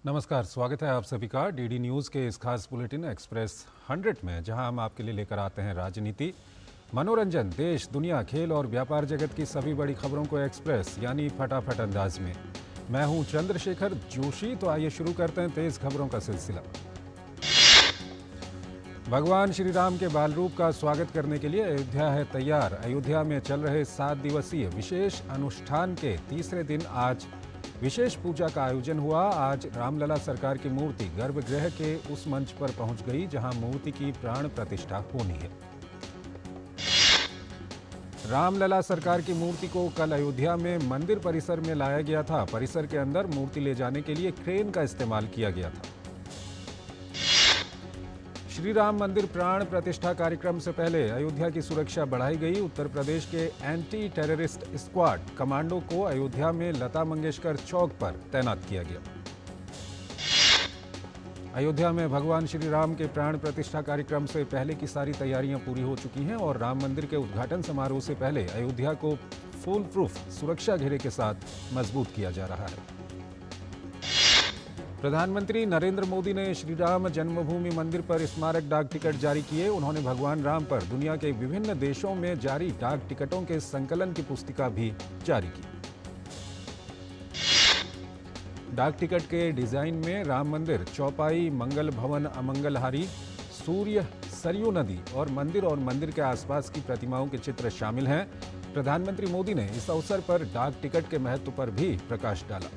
नमस्कार, स्वागत है आप सभी का डीडी न्यूज़ के इस खास बुलेटिन एक्सप्रेस 100 में, जहां हम आपके लिए लेकर आते हैं राजनीति, मनोरंजन, देश, दुनिया, खेल और व्यापार जगत की सभी बड़ी खबरों को एक्सप्रेस यानी फटाफट अंदाज में। मैं हूं चंद्रशेखर जोशी। तो आइए शुरू करते हैं तेज खबरों का सिलसिला। भगवान श्री राम के बाल रूप का स्वागत करने के लिए अयोध्या है तैयार। अयोध्या में चल रहे 7 दिवसीय विशेष अनुष्ठान के तीसरे दिन आज विशेष पूजा का आयोजन हुआ। आज रामलला सरकार की मूर्ति गर्भगृह के उस मंच पर पहुंच गई जहां मूर्ति की प्राण प्रतिष्ठा होनी है। रामलला सरकार की मूर्ति को कल अयोध्या में मंदिर परिसर में लाया गया था। परिसर के अंदर मूर्ति ले जाने के लिए क्रेन का इस्तेमाल किया गया था। श्री राम मंदिर प्राण प्रतिष्ठा कार्यक्रम से पहले अयोध्या की सुरक्षा बढ़ाई गई। उत्तर प्रदेश के एंटी टेररिस्ट स्क्वाड कमांडो को अयोध्या में लता मंगेशकर चौक पर तैनात किया गया। अयोध्या में भगवान श्री राम के प्राण प्रतिष्ठा कार्यक्रम से पहले की सारी तैयारियां पूरी हो चुकी हैं और राम मंदिर के उद्घाटन समारोह से पहले अयोध्या को फुल प्रूफ सुरक्षा घेरे के साथ मजबूत किया जा रहा है। प्रधानमंत्री नरेंद्र मोदी ने श्री राम जन्मभूमि मंदिर पर स्मारक डाक टिकट जारी किए। उन्होंने भगवान राम पर दुनिया के विभिन्न देशों में जारी डाक टिकटों के संकलन की पुस्तिका भी जारी की। डाक टिकट के डिजाइन में राम मंदिर, चौपाई, मंगल भवन, अमंगलहारी, सूर्य, सरयू नदी और मंदिर के आसपास की प्रतिमाओं के चित्र शामिल हैं। प्रधानमंत्री मोदी ने इस अवसर पर डाक टिकट के महत्व पर भी प्रकाश डाला।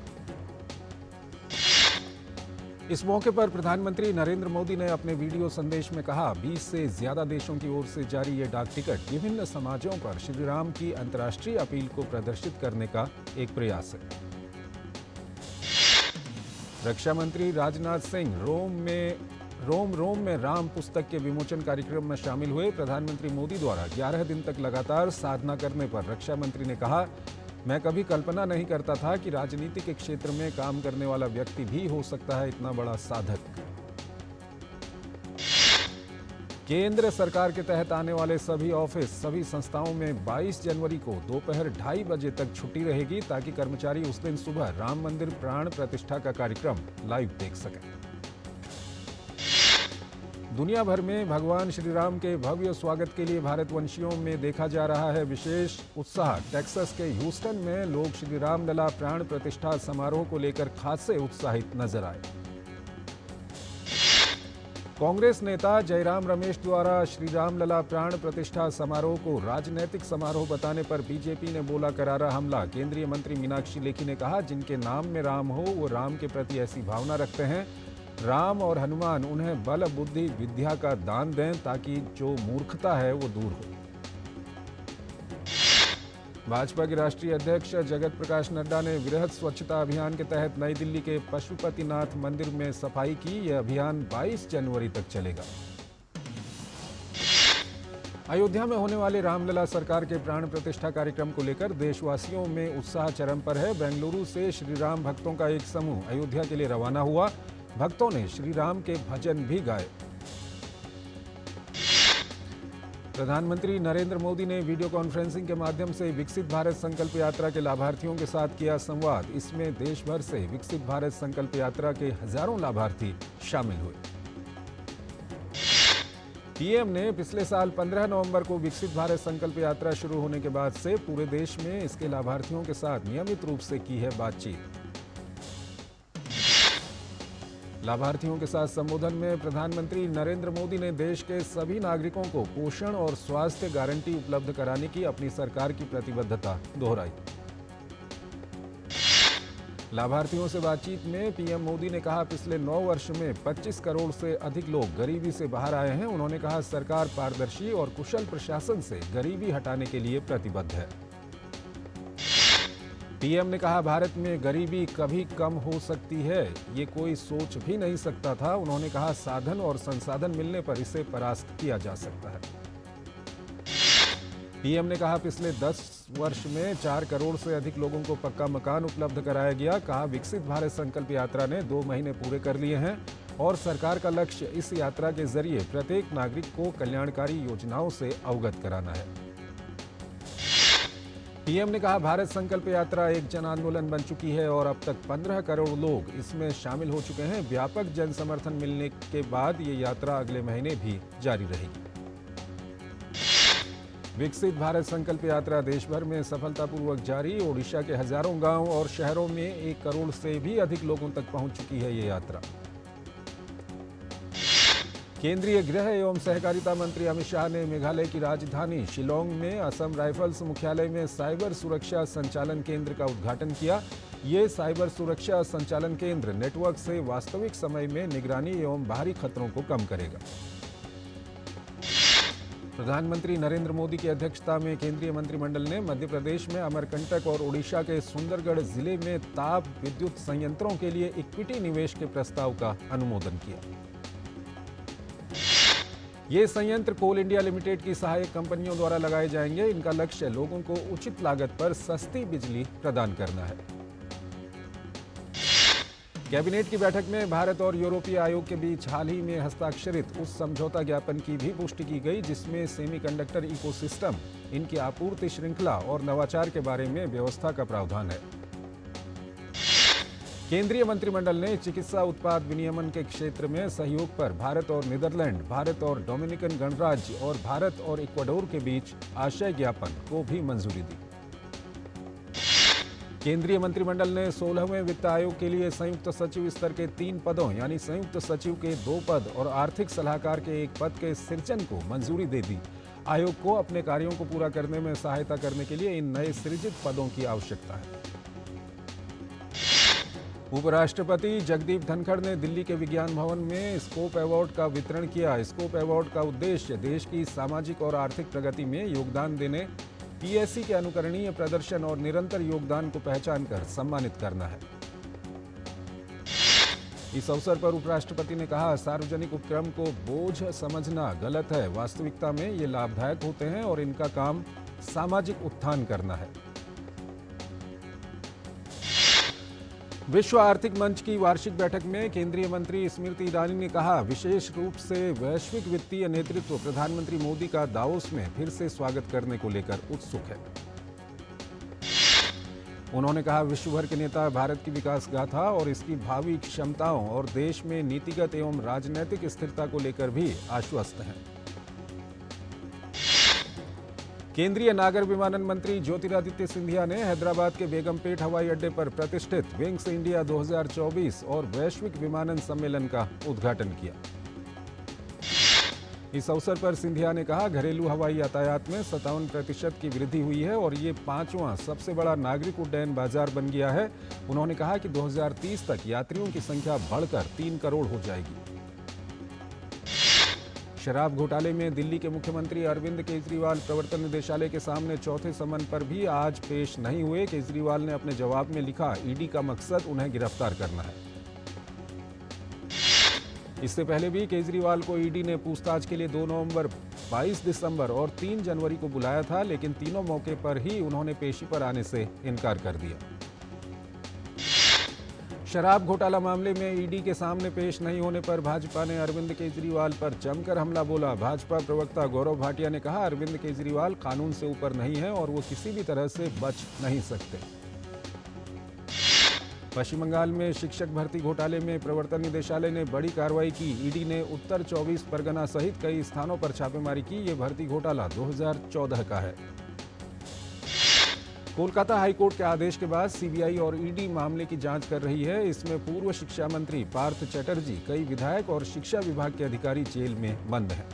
इस मौके पर प्रधानमंत्री नरेंद्र मोदी ने अपने वीडियो संदेश में कहा, 20 से ज्यादा देशों की ओर से जारी ये डाक टिकट विभिन्न समाजों पर श्री राम की अंतर्राष्ट्रीय अपील को प्रदर्शित करने का एक प्रयास है। रक्षा मंत्री राजनाथ सिंह रोम में राम पुस्तक के विमोचन कार्यक्रम में शामिल हुए। प्रधानमंत्री मोदी द्वारा 11 दिन तक लगातार साधना करने पर रक्षा मंत्री ने कहा, मैं कभी कल्पना नहीं करता था कि राजनीति के क्षेत्र में काम करने वाला व्यक्ति भी हो सकता है इतना बड़ा साधक। केंद्र सरकार के तहत आने वाले सभी ऑफिस, सभी संस्थाओं में 22 जनवरी को दोपहर 2:30 बजे तक छुट्टी रहेगी ताकि कर्मचारी उस दिन सुबह राम मंदिर प्राण प्रतिष्ठा का कार्यक्रम लाइव देख सकें। दुनिया भर में भगवान श्री राम के भव्य स्वागत के लिए भारतवंशियों में देखा जा रहा है विशेष उत्साह। टेक्सास के ह्यूस्टन में लोग श्री रामलला प्राण प्रतिष्ठा समारोह को लेकर खासे उत्साहित नजर आए। कांग्रेस नेता जयराम रमेश द्वारा श्री रामलला प्राण प्रतिष्ठा समारोह को राजनीतिक समारोह बताने पर बीजेपी ने बोला करारा हमला। केंद्रीय मंत्री मीनाक्षी लेखी ने कहा, जिनके नाम में राम हो वो राम के प्रति ऐसी भावना रखते हैं। राम और हनुमान उन्हें बल, बुद्धि, विद्या का दान दें ताकि जो मूर्खता है वो दूर हो। भाजपा के राष्ट्रीय अध्यक्ष जगत प्रकाश नड्डा ने वृहद स्वच्छता अभियान के तहत नई दिल्ली के पशुपतिनाथ मंदिर में सफाई की। यह अभियान 22 जनवरी तक चलेगा। अयोध्या में होने वाले रामलला सरकार के प्राण प्रतिष्ठा कार्यक्रम को लेकर देशवासियों में उत्साह चरम पर है। बेंगलुरु से श्री राम भक्तों का एक समूह अयोध्या के लिए रवाना हुआ। भक्तों ने श्री राम के भजन भी गाए। प्रधानमंत्री नरेंद्र मोदी ने वीडियो कॉन्फ्रेंसिंग के माध्यम से विकसित भारत संकल्प यात्रा के लाभार्थियों के साथ किया संवाद। इसमें देश भर से विकसित भारत संकल्प यात्रा के हजारों लाभार्थी शामिल हुए। पीएम ने पिछले साल 15 नवंबर को विकसित भारत संकल्प यात्रा शुरू होने के बाद से पूरे देश में इसके लाभार्थियों के साथ नियमित रूप से की है बातचीत। लाभार्थियों के साथ संबोधन में प्रधानमंत्री नरेंद्र मोदी ने देश के सभी नागरिकों को पोषण और स्वास्थ्य गारंटी उपलब्ध कराने की अपनी सरकार की प्रतिबद्धता दोहराई। लाभार्थियों से बातचीत में पीएम मोदी ने कहा, पिछले 9 वर्ष में 25 करोड़ से अधिक लोग गरीबी से बाहर आए हैं। उन्होंने कहा, सरकार पारदर्शी और कुशल प्रशासन से गरीबी हटाने के लिए प्रतिबद्ध है। पीएम ने कहा, भारत में गरीबी कभी कम हो सकती है, ये कोई सोच भी नहीं सकता था। उन्होंने कहा, साधन और संसाधन मिलने पर इसे परास्त किया जा सकता है। पीएम ने कहा, पिछले 10 वर्ष में 4 करोड़ से अधिक लोगों को पक्का मकान उपलब्ध कराया गया। कहा, विकसित भारत संकल्प यात्रा ने 2 महीने पूरे कर लिए हैं और सरकार का लक्ष्य इस यात्रा के जरिए प्रत्येक नागरिक को कल्याणकारी योजनाओं से अवगत कराना है। पीएम ने कहा भारत संकल्प यात्रा एक जन आंदोलन बन चुकी है और अब तक 15 करोड़ लोग इसमें शामिल हो चुके हैं। व्यापक जन समर्थन मिलने के बाद ये यात्रा अगले महीने भी जारी रहेगी। विकसित भारत संकल्प यात्रा देश भर में सफलतापूर्वक जारी। ओडिशा के हजारों गांव और शहरों में 1 करोड़ से भी अधिक लोगों तक पहुंच चुकी है ये यात्रा। केंद्रीय गृह एवं सहकारिता मंत्री अमित शाह ने मेघालय की राजधानी शिलोंग में असम राइफल्स मुख्यालय में साइबर सुरक्षा संचालन केंद्र का उद्घाटन किया। ये साइबर सुरक्षा संचालन केंद्र नेटवर्क से वास्तविक समय में निगरानी एवं बाहरी खतरों को कम करेगा। प्रधानमंत्री नरेंद्र मोदी की अध्यक्षता में केंद्रीय मंत्रिमंडल ने मध्य प्रदेश में अमरकंटक और ओडिशा के सुंदरगढ़ जिले में ताप विद्युत संयंत्रों के लिए इक्विटी निवेश के प्रस्ताव का अनुमोदन किया। ये संयंत्र कोल इंडिया लिमिटेड की सहायक कंपनियों द्वारा लगाए जाएंगे। इनका लक्ष्य लोगों को उचित लागत पर सस्ती बिजली प्रदान करना है। कैबिनेट की बैठक में भारत और यूरोपीय आयोग के बीच हाल ही में हस्ताक्षरित उस समझौता ज्ञापन की भी पुष्टि की गई जिसमें सेमीकंडक्टर इकोसिस्टम, इनकी आपूर्ति श्रृंखला और नवाचार के बारे में व्यवस्था का प्रावधान है। केंद्रीय मंत्रिमंडल ने चिकित्सा उत्पाद विनियमन के क्षेत्र में सहयोग पर भारत और नीदरलैंड, भारत और डोमिनिकन गणराज्य और भारत और इक्वाडोर के बीच आशय ज्ञापन को भी मंजूरी दी। केंद्रीय मंत्रिमंडल ने 16वें वित्त आयोग के लिए संयुक्त सचिव स्तर के 3 पदों यानी संयुक्त सचिव के 2 पद और आर्थिक सलाहकार के 1 पद के सृजन को मंजूरी दे दी। आयोग को अपने कार्यों को पूरा करने में सहायता करने के लिए इन नए सृजित पदों की आवश्यकता है। उपराष्ट्रपति जगदीप धनखड़ ने दिल्ली के विज्ञान भवन में स्कोप अवार्ड का वितरण किया। स्कोप अवार्ड का उद्देश्य देश की सामाजिक और आर्थिक प्रगति में योगदान देने, पीएससी के अनुकरणीय प्रदर्शन और निरंतर योगदान को पहचान कर सम्मानित करना है। इस अवसर पर उपराष्ट्रपति ने कहा, सार्वजनिक उपक्रम को बोझ समझना गलत है। वास्तविकता में ये लाभदायक होते हैं और इनका काम सामाजिक उत्थान करना है। विश्व आर्थिक मंच की वार्षिक बैठक में केंद्रीय मंत्री स्मृति ईरानी ने कहा, विशेष रूप से वैश्विक वित्तीय नेतृत्व प्रधानमंत्री मोदी का दावोस में फिर से स्वागत करने को लेकर उत्सुक है। उन्होंने कहा, विश्व भर के नेता भारत की विकास गाथा और इसकी भावी क्षमताओं और देश में नीतिगत एवं राजनीतिक स्थिरता को लेकर भी आश्वस्त हैं। केंद्रीय नागर विमानन मंत्री ज्योतिरादित्य सिंधिया ने हैदराबाद के बेगमपेट हवाई अड्डे पर प्रतिष्ठित विंग्स इंडिया 2024 और वैश्विक विमानन सम्मेलन का उद्घाटन किया। इस अवसर पर सिंधिया ने कहा, घरेलू हवाई यातायात में 57% की वृद्धि हुई है और ये 5वां सबसे बड़ा नागरिक उड्डयन बाजार बन गया है। उन्होंने कहा कि 2030 तक यात्रियों की संख्या बढ़कर 3 करोड़ हो जाएगी। शराब घोटाले में दिल्ली के मुख्यमंत्री अरविंद केजरीवाल प्रवर्तन निदेशालय के सामने चौथे समन पर भी आज पेश नहीं हुए। केजरीवाल ने अपने जवाब में लिखा, ईडी का मकसद उन्हें गिरफ्तार करना है। इससे पहले भी केजरीवाल को ईडी ने पूछताछ के लिए 2 नवंबर, 22 दिसंबर और 3 जनवरी को बुलाया था, लेकिन तीनों मौके पर ही उन्होंने पेशी पर आने से इनकार कर दिया। शराब घोटाला मामले में ईडी के सामने पेश नहीं होने पर भाजपा ने अरविंद केजरीवाल पर जमकर हमला बोला। भाजपा प्रवक्ता गौरव भाटिया ने कहा, अरविंद केजरीवाल कानून से ऊपर नहीं है और वो किसी भी तरह से बच नहीं सकते। पश्चिम बंगाल में शिक्षक भर्ती घोटाले में प्रवर्तन निदेशालय ने बड़ी कार्रवाई की। ईडी ने उत्तर 24 परगना सहित कई स्थानों पर छापेमारी की। ये भर्ती घोटाला 2014 का है। कोलकाता हाईकोर्ट के आदेश के बाद सीबीआई और ईडी मामले की जांच कर रही है। इसमें पूर्व शिक्षा मंत्री पार्थ चटर्जी, कई विधायक और शिक्षा विभाग के अधिकारी जेल में बंद हैं।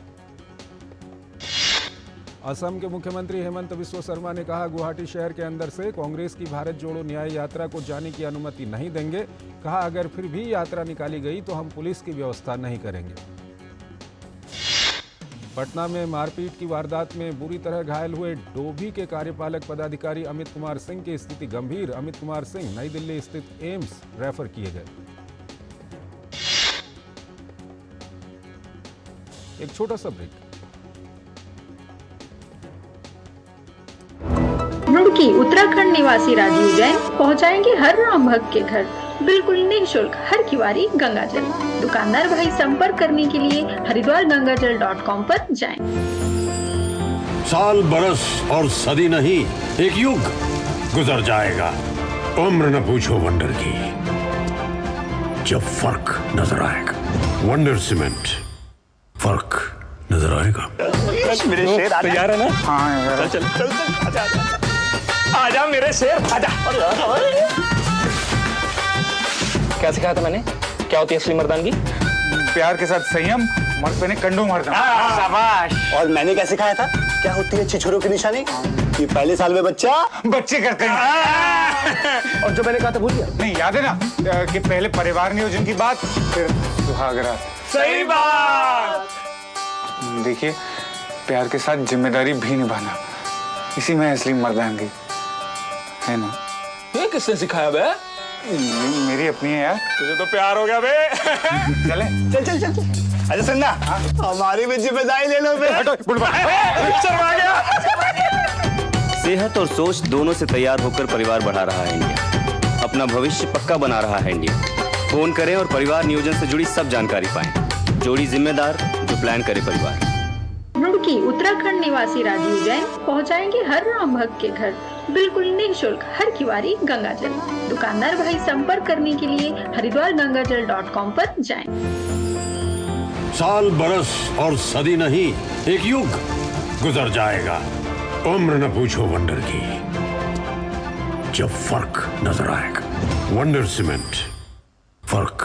असम के मुख्यमंत्री हेमंत बिस्वा शर्मा ने कहा, गुवाहाटी शहर के अंदर से कांग्रेस की भारत जोड़ो न्याय यात्रा को जाने की अनुमति नहीं देंगे। कहा, अगर फिर भी यात्रा निकाली गई तो हम पुलिस की व्यवस्था नहीं करेंगे। पटना में मारपीट की वारदात में बुरी तरह घायल हुए डोभी के कार्यपालक पदाधिकारी अमित कुमार सिंह की स्थिति गंभीर। अमित कुमार सिंह नई दिल्ली स्थित एम्स रेफर किए गए। एक छोटा सा ब्रेक। रुड़की उत्तराखंड निवासी राजीव जैन पहुंचाएंगे हर राम भक्त के घर बिल्कुल निःशुल्क हर किवारी गंगाजल। दुकानदार भाई संपर्क करने के लिए हरिद्वारगंगाजल.com पर जाएं। साल बरस और सदी नहीं, एक युग गुजर जाएगा। उम्र न पूछो वंडर की, जब फर्क नजर आएगा। वंडर सीमेंट, फर्क नजर आएगा। मेरे शेर तैयार है ना? हाँ यार। चल चल चल आजा आजा मेरे शेर आजा। क्या सिखाया था मैंने? क्या होती है असली मर्दानगी? प्यार के साथ संयम, मर्द पे ने कंडो मारना। शाबाश। और मैंने क्या सिखाया था? क्या होती है छिछोरों की निशानी? कि पहले साल में बच्चे करते हैं। और जो मैंने कहा था भूल गया? नहीं, याद है ना कि पहले परिवार नियोजन की बात, फिर सुहागरात। सही बात। देखिए, प्यार के साथ जिम्मेदारी भी निभाना, इसी में असली मर्दानगी है ना। ये किसने सिखाया बे? मेरी अपनी है यार। तुझे तो प्यार हो गया बे। चले चल चल चल चल। अरे सुनना, हमारी भी जिम्मेदारी ले लो बे। शर्मा गया। सेहत और सोच दोनों से तैयार होकर परिवार बढ़ा रहा है इंडिया। अपना भविष्य पक्का बना रहा है इंडिया। फोन करें और परिवार नियोजन से जुड़ी सब जानकारी पाएं। जोड़ी जिम्मेदार जो प्लान करे परिवार। रुड़की उत्तराखंड निवासी राजीव जैन पहुंचाएंगे हर राम भक्त के घर बिल्कुल निःशुल्क हर किवारी गंगाजल। दुकानदार भाई संपर्क करने के लिए हरिद्वारगंगाजल.com पर जाएं। साल बरस और सदी नहीं, एक युग गुजर जाएगा। उम्र न पूछो वंडर की, जब फर्क नजर आएगा। वंडर सीमेंट, फर्क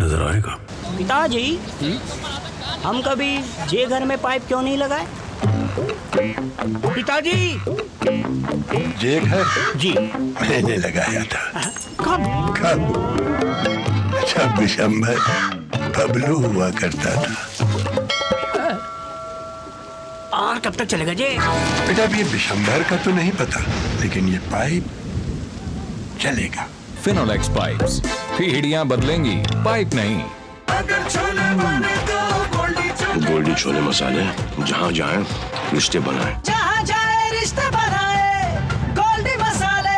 नजर आएगा। पिताजी, हम कभी जे घर में पाइप क्यों नहीं लगाए? पिताजी। जे घर? जी। मैंने लगाया था। कब? जब विशंबर बबलू हुआ करता था। और कब तक चलेगा जे? बेटा, ये विशंबर का तो नहीं पता, लेकिन ये पाइप चलेगा। फिनोलेक्स पाइप्स, पीढ़ियां बदलेंगी, पाइप नहीं। गोल्डी छोले मसाले, जहाँ जाए रिश्ते बनाए। जहाँ जाए रिश्ते बनाए, गोल्डी मसाले।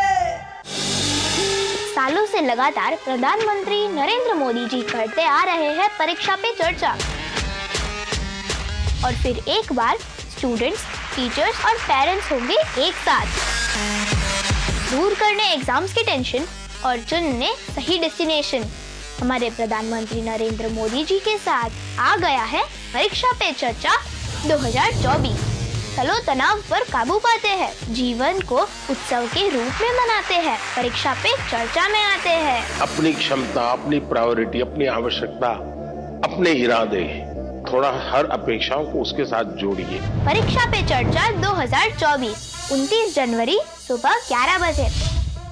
सालों से लगातार प्रधानमंत्री नरेंद्र मोदी जी करते आ रहे हैं परीक्षा पे चर्चा। और फिर एक बार स्टूडेंट्स, टीचर्स और पेरेंट्स होंगे एक साथ, दूर करने एग्जाम्स की टेंशन और चुनने सही डेस्टिनेशन। हमारे प्रधानमंत्री नरेंद्र मोदी जी के साथ आ गया है परीक्षा पे चर्चा 2024। तलो तनाव पर काबू पाते हैं, जीवन को उत्सव के रूप में मनाते हैं, परीक्षा पे चर्चा में आते हैं। अपनी क्षमता, अपनी प्रायोरिटी, अपनी आवश्यकता, अपने इरादे, थोड़ा हर अपेक्षाओं को उसके साथ जोड़िए। परीक्षा पे चर्चा 2024 29 जनवरी सुबह 11 बजे।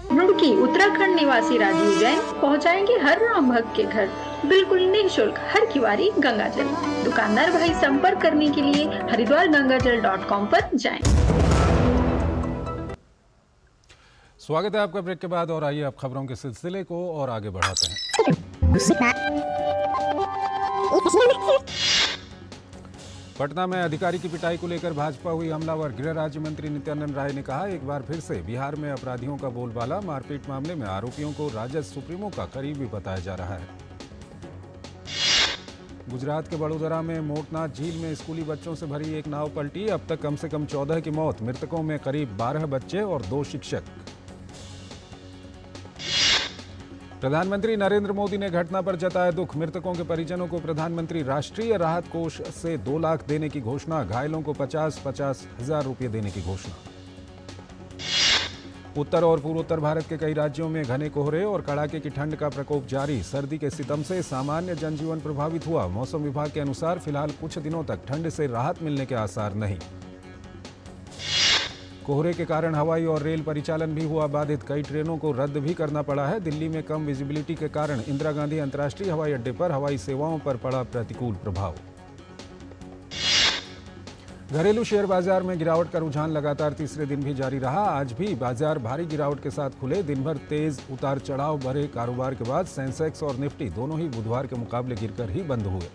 रुड़की उत्तराखंड निवासी राजीव जैन पहुंचाएंगे हर राम भक्त के घर बिल्कुल निःशुल्क हर किवारी गंगाजल। दुकानदार भाई संपर्क करने के लिए हरिद्वारगंगाजल.com पर जाएं। स्वागत है आपका ब्रेक के बाद और आइए अब खबरों के सिलसिले को और आगे बढ़ाते हैं। पटना में अधिकारी की पिटाई को लेकर भाजपा हुई हमलावर। गृह राज्य मंत्री नित्यानंद राय ने कहा, एक बार फिर से बिहार में अपराधियों का बोलबाला। मारपीट मामले में आरोपियों को राजद सुप्रीमो का करीबी बताया जा रहा है। गुजरात के वडोदरा में मोटनाथ झील में स्कूली बच्चों से भरी एक नाव पलटी। अब तक कम से कम 14 की मौत, मृतकों में करीब 12 बच्चे और 2 शिक्षक। प्रधानमंत्री नरेंद्र मोदी ने घटना पर जताया दुख। मृतकों के परिजनों को प्रधानमंत्री राष्ट्रीय राहत कोष से 2 लाख देने की घोषणा। घायलों को 50-50 हजार रुपये देने की घोषणा। उत्तर और पूर्वोत्तर भारत के कई राज्यों में घने कोहरे और कड़ाके की ठंड का प्रकोप जारी। सर्दी के सितम से सामान्य जनजीवन प्रभावित हुआ। मौसम विभाग के अनुसार फिलहाल कुछ दिनों तक ठंड से राहत मिलने के आसार नहीं। कोहरे के कारण हवाई और रेल परिचालन भी हुआ बाधित। कई ट्रेनों को रद्द भी करना पड़ा है। दिल्ली में कम विजिबिलिटी के कारण इंदिरा गांधी अंतर्राष्ट्रीय हवाई अड्डे पर हवाई सेवाओं पर पड़ा प्रतिकूल प्रभाव। घरेलू शेयर बाजार में गिरावट का रुझान लगातार तीसरे दिन भी जारी रहा। आज भी बाजार भारी गिरावट के साथ खुले। दिन भर तेज उतार चढ़ाव भरे कारोबार के बाद सेंसेक्स और निफ्टी दोनों ही बुधवार के मुकाबले गिरकर ही बंद हुए।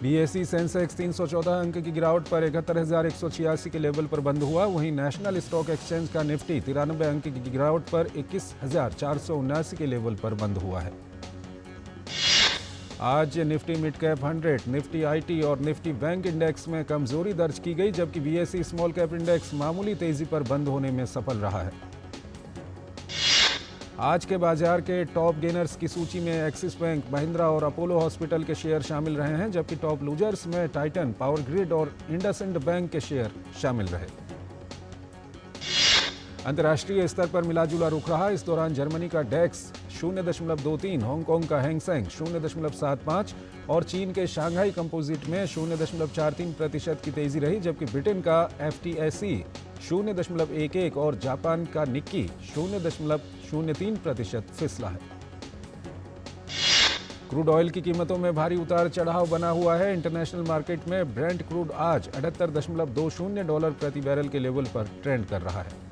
बीएसई सेंसेक्स 314 अंक की गिरावट पर 71,186 के लेवल पर बंद हुआ। वहीं नेशनल स्टॉक एक्सचेंज का निफ्टी 93 अंक की गिरावट पर 21,479 के लेवल पर बंद हुआ है। आज Nifty mid cap 100, Nifty IT और निफ्टी बैंक इंडेक्स में कमजोरी दर्ज की गई, जबकि बीएसई स्मॉल कैप इंडेक्स मामूली तेजी पर बंद होने में सफल रहा है। आज के बाजार के टॉप गेनर्स की सूची में एक्सिस बैंक, महिंद्रा और अपोलो हॉस्पिटल के शेयर शामिल रहे हैं, जबकि टॉप लूजर्स में टाइटन, पावर ग्रिड और इंडसइंड बैंक के शेयर शामिल रहे। अंतर्राष्ट्रीय स्तर पर मिलाजुला रुख रहा। इस दौरान जर्मनी का डेक्स 0.23, हांगकांग का हैंगसेंग 0.75 और चीन के शंघाई कंपोजिट में 0.43% की तेजी रही, जबकि ब्रिटेन का FTSE 0.11 और जापान का निक्की 0.03% फिसला है। क्रूड ऑयल की कीमतों में भारी उतार चढ़ाव बना हुआ है। इंटरनेशनल मार्केट में ब्रेंट क्रूड आज $78.20 प्रति बैरल के लेवल पर ट्रेंड कर रहा है।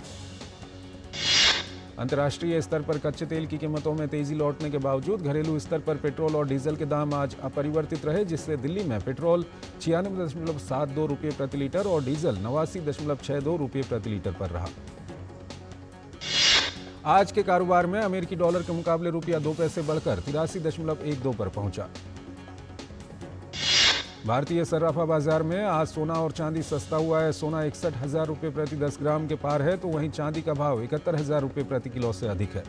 अंतर्राष्ट्रीय स्तर पर कच्चे तेल की कीमतों में तेजी लौटने के बावजूद घरेलू स्तर पर पेट्रोल और डीजल के दाम आज अपरिवर्तित रहे, जिससे दिल्ली में पेट्रोल 96.72 रुपये प्रति लीटर और डीजल 89.62 रुपये प्रति लीटर पर रहा। आज के कारोबार में अमेरिकी डॉलर के मुकाबले रुपया 2 पैसे बढ़कर 83.12 पर पहुंचा। भारतीय सर्राफा बाजार में आज सोना और चांदी सस्ता हुआ है। सोना 61,000 रुपये प्रति 10 ग्राम के पार है, तो वहीं चांदी का भाव 71,000 रुपये प्रति किलो से अधिक है।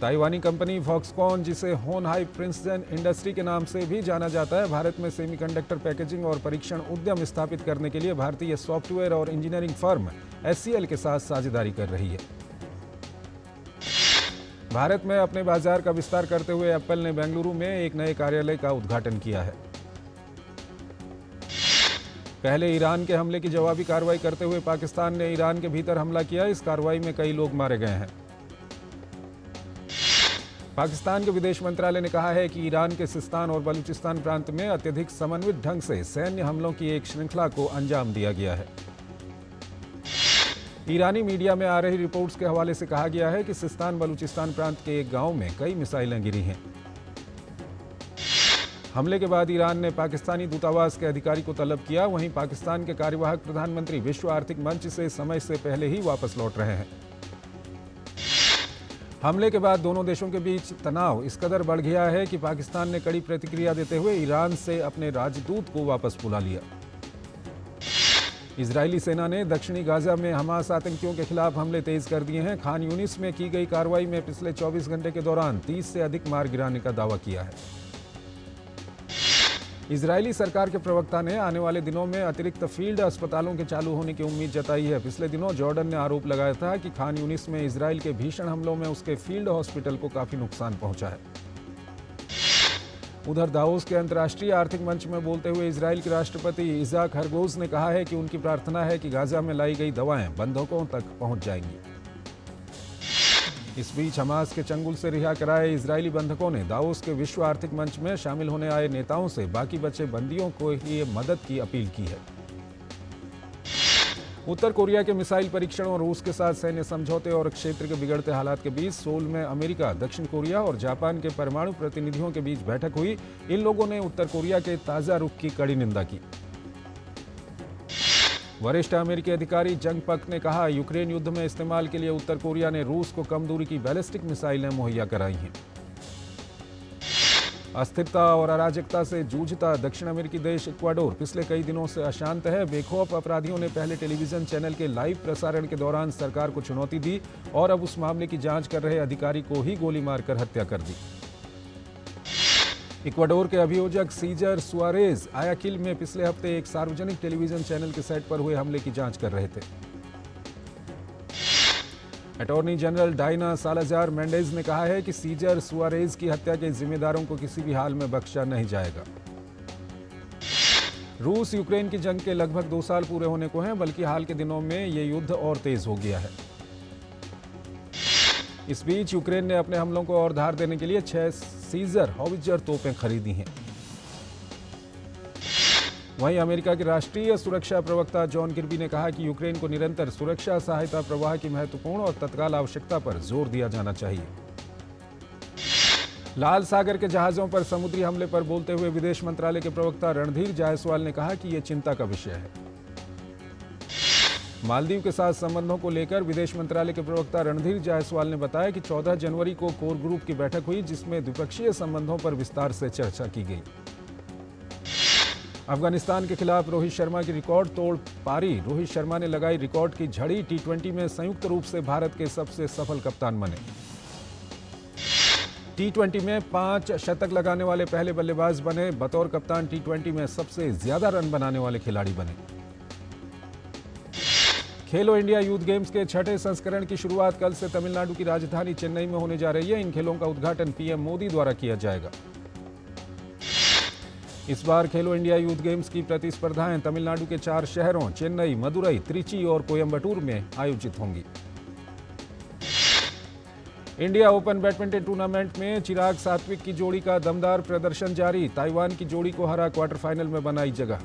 ताइवानी कंपनी फॉक्सकॉन, जिसे होनहाई प्रिंसजन इंडस्ट्री के नाम से भी जाना जाता है, भारत में सेमीकंडक्टर पैकेजिंग और परीक्षण उद्यम स्थापित करने के लिए भारतीय सॉफ्टवेयर और इंजीनियरिंग फर्म SCL के साथ साझेदारी कर रही है। भारत में अपने बाजार का विस्तार करते हुए एप्पल ने बेंगलुरु में एक नए कार्यालय का उद्घाटन किया है। पहले ईरान के हमले की जवाबी कार्रवाई करते हुए पाकिस्तान ने ईरान के भीतर हमला किया। इस कार्रवाई में कई लोग मारे गए हैं। पाकिस्तान के विदेश मंत्रालय ने कहा है कि ईरान के सिस्तान और बलूचिस्तान प्रांत में अत्यधिक समन्वित ढंग से सैन्य हमलों की एक श्रृंखला को अंजाम दिया गया है। ईरानी मीडिया में आ रही रिपोर्ट्स के हवाले से कहा गया है कि सिस्तान बलूचिस्तान प्रांत के एक गांव में कई मिसाइलें गिरी हैं। हमले के बाद ईरान ने पाकिस्तानी दूतावास के अधिकारी को तलब किया। वहीं पाकिस्तान के कार्यवाहक प्रधानमंत्री विश्व आर्थिक मंच से समय से पहले ही वापस लौट रहे हैं। हमले के बाद दोनों देशों के बीच तनाव इस कदर बढ़ गया है कि पाकिस्तान ने कड़ी प्रतिक्रिया देते हुए ईरान से अपने राजदूत को वापस बुला लिया। इजरायली सेना ने दक्षिणी गाजा में हमास आतंकियों के खिलाफ हमले तेज कर दिए हैं। खान यूनिस में की गई कार्रवाई में पिछले 24 घंटे के दौरान 30 से अधिक मार गिराने का दावा किया है। इजरायली सरकार के प्रवक्ता ने आने वाले दिनों में अतिरिक्त फील्ड अस्पतालों के चालू होने की उम्मीद जताई है। पिछले दिनों जॉर्डन ने आरोप लगाया था कि खान यूनिस में इजरायल के भीषण हमलों में उसके फील्ड हॉस्पिटल को काफी नुकसान पहुंचा है। उधर दावोस के अंतर्राष्ट्रीय आर्थिक मंच में बोलते हुए इजरायल के राष्ट्रपति इज़ाक हरगोज ने कहा है कि उनकी प्रार्थना है कि गाजा में लाई गई दवाएं बंधकों तक पहुंच जाएंगी। इस बीच हमास के चंगुल से रिहा कराए इजरायली बंधकों ने दावोस के विश्व आर्थिक मंच में शामिल होने आए नेताओं से बाकी बचे बंदियों को लिए मदद की अपील की है। उत्तर कोरिया के मिसाइल परीक्षण और रूस के साथ सैन्य समझौते और क्षेत्र के बिगड़ते हालात के बीच सोल में अमेरिका, दक्षिण कोरिया और जापान के परमाणु प्रतिनिधियों के बीच बैठक हुई। इन लोगों ने उत्तर कोरिया के ताजा रुख की कड़ी निंदा की। वरिष्ठ अमेरिकी अधिकारी जंग पक ने कहा, यूक्रेन युद्ध में इस्तेमाल के लिए उत्तर कोरिया ने रूस को कम दूरी की बैलिस्टिक मिसाइलें मुहैया कराई हैं। अस्थिरता और अराजकता से जूझता दक्षिण अमेरिकी देश इक्वाडोर पिछले कई दिनों से अशांत है। बेखौफ अपराधियों ने पहले टेलीविजन चैनल के लाइव प्रसारण के दौरान सरकार को चुनौती दी और अब उस मामले की जांच कर रहे अधिकारी को ही गोली मारकर हत्या कर दी। इक्वाडोर के अभियोजक सीजर सुआरेज आयाकिल में पिछले हफ्ते एक सार्वजनिक टेलीविजन चैनल के सेट पर हुए हमले की जांच कर रहे थे। Attorney general Diana Salazar Mendis ने कहा है कि सीजर सुआरेज की हत्या के जिम्मेदारों को किसी भी हाल में बख्शा नहीं जाएगा। रूस यूक्रेन की जंग के लगभग 2 साल पूरे होने को हैं, बल्कि हाल के दिनों में ये युद्ध और तेज हो गया है। इस बीच यूक्रेन ने अपने हमलों को और धार देने के लिए 6 सीजर हॉविट्जर तोपें खरीदी हैं। वहीं अमेरिका के राष्ट्रीय सुरक्षा प्रवक्ता जॉन किर्बी ने कहा कि यूक्रेन को निरंतर सुरक्षा सहायता प्रवाह की महत्वपूर्ण और तत्काल आवश्यकता पर जोर दिया जाना चाहिए। लाल सागर के जहाजों पर समुद्री हमले पर बोलते हुए विदेश मंत्रालय के प्रवक्ता रणधीर जायसवाल ने कहा कि यह चिंता का विषय है। मालदीव के साथ संबंधों को लेकर विदेश मंत्रालय के प्रवक्ता रणधीर जायसवाल ने बताया कि 14 जनवरी को कोर ग्रुप की बैठक हुई, जिसमें द्विपक्षीय संबंधों पर विस्तार से चर्चा की गई। अफगानिस्तान के खिलाफ रोहित शर्मा की रिकॉर्ड तोड़ पारी। रोहित शर्मा ने लगाई रिकॉर्ड की झड़ी। T20 में संयुक्त रूप से भारत के सबसे सफल कप्तान बने। T20 में 5 शतक लगाने वाले पहले बल्लेबाज बने। बतौर कप्तान T20 में सबसे ज्यादा रन बनाने वाले खिलाड़ी बने। खेलो इंडिया यूथ गेम्स के छठे संस्करण की शुरुआत कल से तमिलनाडु की राजधानी चेन्नई में होने जा रही है। इन खेलों का उद्घाटन पीएम मोदी द्वारा किया जाएगा। इस बार खेलो इंडिया यूथ गेम्स की प्रतिस्पर्धाएं तमिलनाडु के 4 शहरों चेन्नई, मदुरई, त्रिची और कोयम्बटूर में आयोजित होंगी। इंडिया ओपन बैडमिंटन टूर्नामेंट में चिराग सात्विक की जोड़ी का दमदार प्रदर्शन जारी। ताइवान की जोड़ी को हरा क्वार्टर फाइनल में बनाई जगह।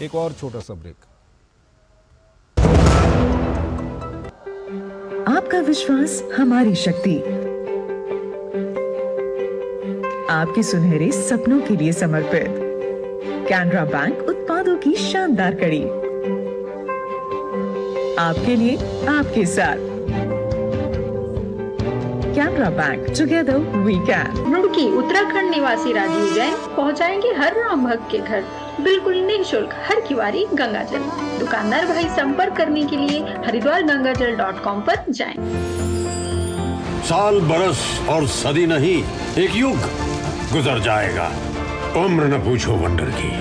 एक और छोटा सा ब्रेक। आपका विश्वास हमारी शक्ति, आपके सुनहरे सपनों के लिए समर्पित कैनरा बैंक उत्पादों की शानदार कड़ी, आपके लिए आपके साथ। Canara bank, together we can. Roorkee Uttarakhand निवासी राजीव जैन पहुंचाएंगे हर राम भक्त के घर बिल्कुल निःशुल्क हर किवारी गंगा जल। दुकानदार भाई संपर्क करने के लिए हरिद्वारगंगाजल.com पर जाएं। साल बरस और सदी नहीं, एक युग गुजर जाएगा। उम्र न पूछो वंडर की,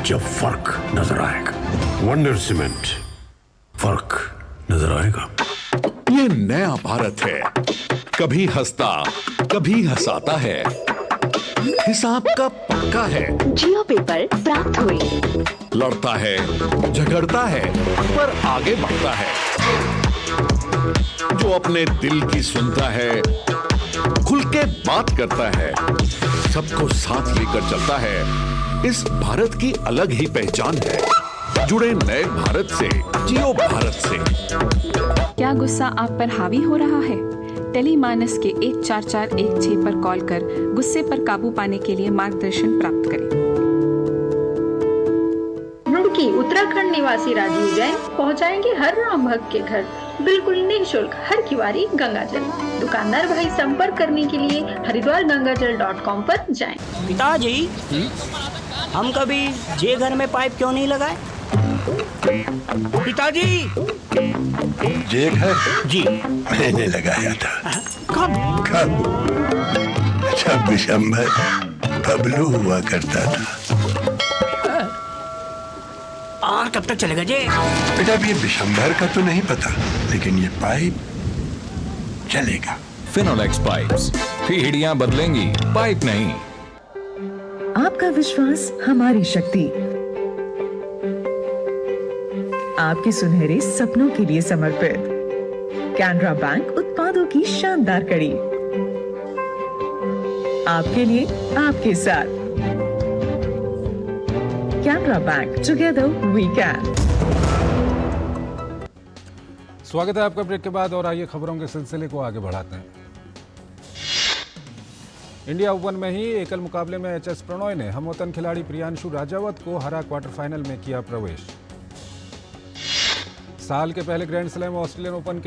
जब फर्क नजर आएगा। वंडर सीमेंट, फर्क नजर आएगा। ये नया भारत है, कभी हंसता कभी हंसाता है, हिसाब का पक्का है। जियो पेपर प्राप्त हुए। लड़ता है, झगड़ता है, पर आगे बढ़ता है। जो अपने दिल की सुनता है, खुल के बात करता है, सबको साथ लेकर चलता है। इस भारत की अलग ही पहचान है। जुड़े नए भारत से, जियो भारत से। क्या गुस्सा आप पर हावी हो रहा है? टेलीमानस के 14416 पर कॉल कर गुस्से पर काबू पाने के लिए मार्गदर्शन प्राप्त करें। रुड़की उत्तराखंड निवासी राजीव जैन पहुंचाएंगे हर राम भक्त के घर बिल्कुल निःशुल्क हर किवारी गंगा जल। दुकानदार भाई संपर्क करने के लिए हरिद्वारगंगाजल.com पर जाएं। पिताजी, हम कभी जे घर में पाइप क्यों नहीं लगाए? पिताजी, जे घर जी मैंने लगाया था। कब? जब दिसंबर बबलू हुआ करता था। और कब तक चलेगा जी? बेटा, ये दिसंबर का तो नहीं पता, लेकिन ये पाइप चलेगा। फिनोलेक्स पाइप्स, पीढ़ियां बदलेंगी, पाइप नहीं। आपका विश्वास हमारी शक्ति, आपके सुनहरे सपनों के लिए समर्पित कैनरा बैंक उत्पादों की शानदार कड़ी, आपके लिए आपके साथ। Canara bank, together we can. स्वागत है आपका ब्रेक के बाद और आइए खबरों के सिलसिले को आगे बढ़ाते हैं। इंडिया ओपन में ही एकल मुकाबले में एचएस प्रणॉय ने हमवतन खिलाड़ी प्रियांशु राजावत को हरा क्वार्टर फाइनल में किया प्रवेश। साल के पहले ग्रैंड स्लैम ऑस्ट्रेलियन ओपन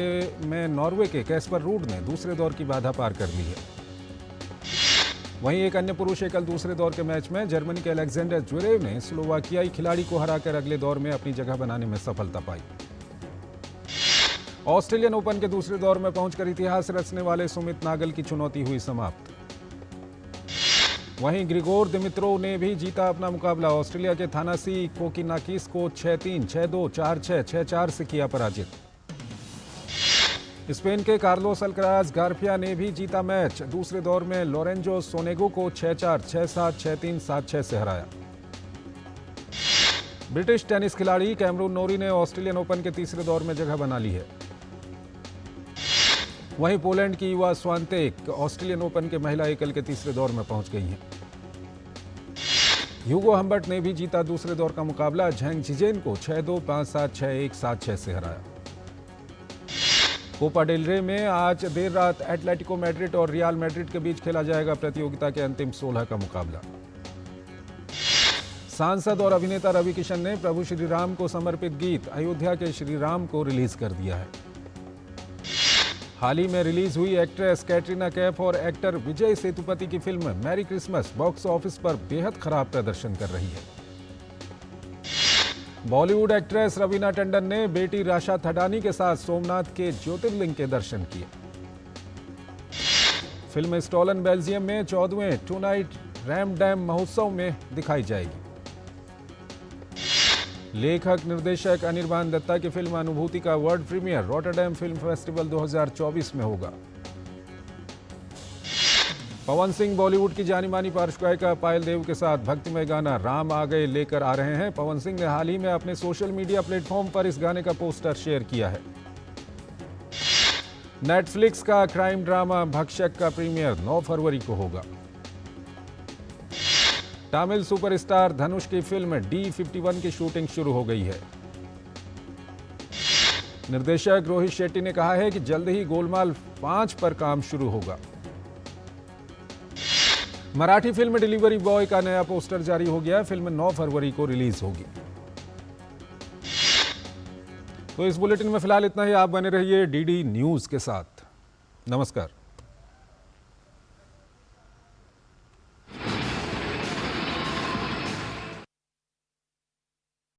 में नॉर्वे के कैस्पर रूड ने दूसरे दौर की बाधा पार कर ली है। वहीं एक अन्य पुरुष एकल दूसरे दौर के मैच में जर्मनी के अलेक्जेंडर ज्वेरेव ने स्लोवाकियाई खिलाड़ी को हराकर अगले दौर में अपनी जगह बनाने में सफलता पाई। ऑस्ट्रेलियन ओपन के दूसरे दौर में पहुंचकर इतिहास रचने वाले सुमित नागल की चुनौती हुई समाप्त। वहीं ग्रिगोर दिमित्रोव ने भी जीता अपना मुकाबला। ऑस्ट्रेलिया के थानासी कोकिनाकिस को 6-3, 6-2, 4-6, 6-4 से किया पराजित। स्पेन के कार्लोस अल्कराज गार्फिया ने भी जीता मैच। दूसरे दौर में लोरेंजो सोनेगो को 6-4, 6-7, 6-3, 7-6 से हराया। ब्रिटिश टेनिस खिलाड़ी कैमरून नोरी ने ऑस्ट्रेलियन ओपन के तीसरे दौर में जगह बना ली है। वहीं पोलैंड की युवा स्वांतेक ऑस्ट्रेलियन ओपन के महिला एकल के तीसरे दौर में पहुंच गई हैं। ह्यूगो हम्बर्ट ने भी जीता दूसरे दौर का मुकाबला। झैंग जिजेन को 6-2, 5-7, 6-1, 7-6 से हराया। कोपा डेल रे में आज देर रात एटलेटिको मैड्रिड और रियल मैड्रिड के बीच खेला जाएगा प्रतियोगिता के अंतिम 16 का मुकाबला। सांसद और अभिनेता रवि किशन ने प्रभु श्री राम को समर्पित गीत अयोध्या के श्री राम को रिलीज कर दिया है। हाल ही में रिलीज हुई एक्ट्रेस कैटरीना कैफ और एक्टर विजय सेतुपति की film merry Christmas box office पर बेहद खराब प्रदर्शन कर रही है। बॉलीवुड एक्ट्रेस रवीना टंडन ने बेटी राशा थडानी के साथ सोमनाथ के ज्योतिर्लिंग के दर्शन किए। फिल्म स्टॉलन बेल्जियम में 14वें टूनाइट रैम डैम महोत्सव में दिखाई जाएगी। लेखक निर्देशक अनिर्बान दत्ता की फिल्म अनुभूति का world premiere Rotterdam film festival 2024 में होगा। पवन सिंह बॉलीवुड की जानी मानी पार्श्व गायिका पायल देव के साथ भक्तिमय गाना राम आ गए लेकर आ रहे हैं। पवन सिंह ने हाल ही में अपने सोशल मीडिया प्लेटफॉर्म पर इस गाने का पोस्टर शेयर किया है। नेटफ्लिक्स का क्राइम ड्रामा भक्षक का प्रीमियर 9 फरवरी को होगा। तमिल सुपरस्टार धनुष की फिल्म D51 की शूटिंग शुरू हो गई है। निर्देशक रोहित शेट्टी ने कहा है कि जल्द ही गोलमाल 5 पर काम शुरू होगा। मराठी फिल्म डिलीवरी बॉय का नया पोस्टर जारी हो गया। फिल्म 9 फरवरी को रिलीज होगी। तो इस बुलेटिन में फिलहाल इतना ही। आप बने रहिए DD न्यूज के साथ। नमस्कार।